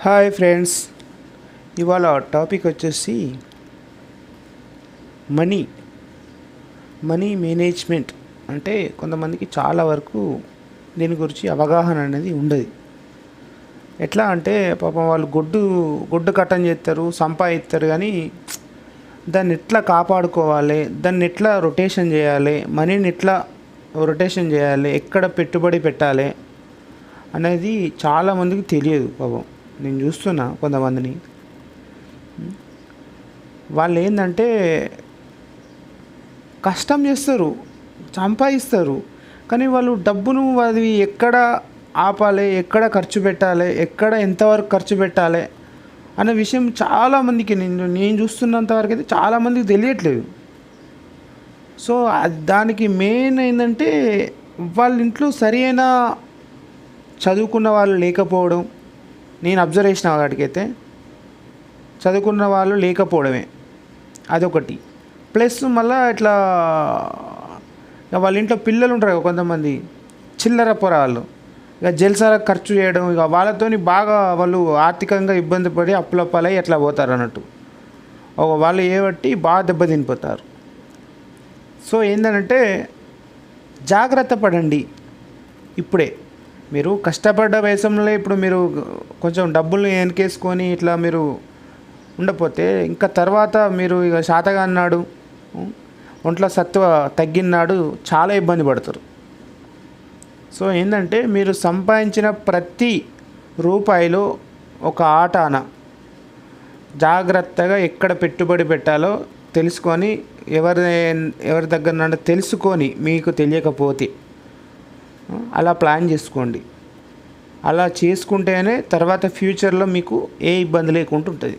Hi friends, ఇవాళ topic వచ్చేసి money money management. అంటే కొంతమందికి చాలా వరకు దీని గురించి అవగాహన అనేది ఉండదు. ఎట్లా అంటే పాపం వాళ్ళు గొడ్డు కట్టం చేస్తారు, సంపాదిస్తారు, కానీ దాన్ని ఎట్లా కాపాడుకోవాలి, దాన్ని ఎట్లా రొటేషన్ చేయాలి, మనీని ఎట్లా రొటేషన్ చేయాలి, ఎక్కడ పెట్టుబడి పెట్టాలి అనేది చాలామందికి తెలియదు. పాపం నేను చూస్తున్నా కొంతమందిని, వాళ్ళు ఏంటంటే కష్టం చేస్తారు, సంపాదిస్తారు, కానీ వాళ్ళు డబ్బును అది ఎక్కడ ఆపాలి, ఎక్కడ ఖర్చు పెట్టాలి, ఎక్కడ ఎంతవరకు ఖర్చు పెట్టాలి అనే విషయం చాలామందికి నేను చూస్తున్నంతవరకు అయితే చాలామందికి తెలియట్లేదు. సో దానికి మెయిన్ ఏంటంటే వాళ్ళ ఇంట్లో సరి అయిన చదువుకున్న వాళ్ళు లేకపోవడం. నేను అబ్జర్వ్ చేసిన వాటికైతే చదువుకున్న వాళ్ళు లేకపోవడమే అదొకటి. ప్లస్ మళ్ళీ ఇట్లా వాళ్ళ ఇంట్లో పిల్లలు ఉంటారు కొంతమంది, చిల్లర పొరాళ్ళు, ఇక జల్సాల ఖర్చు చేయడం, ఇక వాళ్ళతోని బాగా వాళ్ళు ఆర్థికంగా ఇబ్బంది పడి అప్పులప్పాలై ఎట్లా పోతారు అన్నట్టు. వాళ్ళు ఏబట్టి బాగా దెబ్బతినిపోతారు. సో ఏంటంటే జాగ్రత్త పడండి. ఇప్పుడే మీరు కష్టపడ్డ వయసులో ఇప్పుడు మీరు కొంచెం డబ్బులు వెనకేసుకొని ఇట్లా మీరు ఉండకపోతే ఇంకా తర్వాత మీరు ఇక శాతగా అన్నాడు, ఒంట్లో సత్వ తగ్గినాడు చాలా ఇబ్బంది పడతారు. సో ఏంటంటే మీరు సంపాదించిన ప్రతి రూపాయిలో ఒక ఆటాన జాగ్రత్తగా ఎక్కడ పెట్టుబడి పెట్టాలో తెలుసుకొని, ఎవరి దగ్గర నుండి తెలుసుకొని, మీకు తెలియకపోతే అలా ప్లాన్ చేసుకోండి. అలా చేసుకుంటేనే తర్వాత ఫ్యూచర్లో మీకు ఏ ఇబ్బంది లేకుండా ఉంటుంది.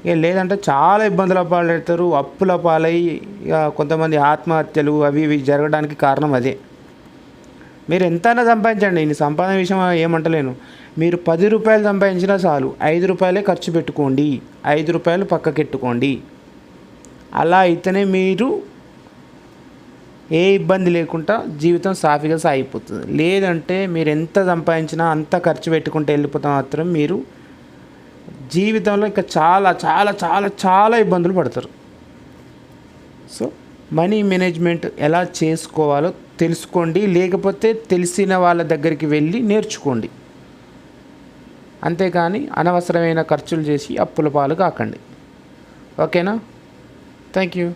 ఇక లేదంటే చాలా ఇబ్బందుల పాలవుతారు, అప్పుల పాలై ఇక కొంతమంది ఆత్మహత్యలు అవి ఇవి జరగడానికి కారణం అదే. మీరు ఎంతైనా సంపాదించండి, నేను సంపాదన విషయం ఏమంటలేను. మీరు 10 రూపాయలు సంపాదించినా చాలు, 5 రూపాయలే ఖర్చు పెట్టుకోండి, 5 రూపాయలు పక్కకెట్టుకోండి. అలా అయితేనే మీరు ఏ ఇబ్బంది లేకుండా జీవితం సాఫీగా సాగిపోతుంది. లేదంటే మీరు ఎంత సంపాదించినా అంత ఖర్చు పెట్టుకుంటూ వెళ్ళిపోతే మాత్రం మీరు జీవితంలో ఇంకా చాలా చాలా చాలా చాలా ఇబ్బందులు పడతారు. సో మనీ మేనేజ్మెంట్ ఎలా చేసుకోవాలో తెలుసుకోండి, లేకపోతే తెలిసిన వాళ్ళ దగ్గరికి వెళ్ళి నేర్చుకోండి. అంతేకాని అనవసరమైన ఖర్చులు చేసి అప్పుల పాలు కాకండి. ఓకేనా? Thank you.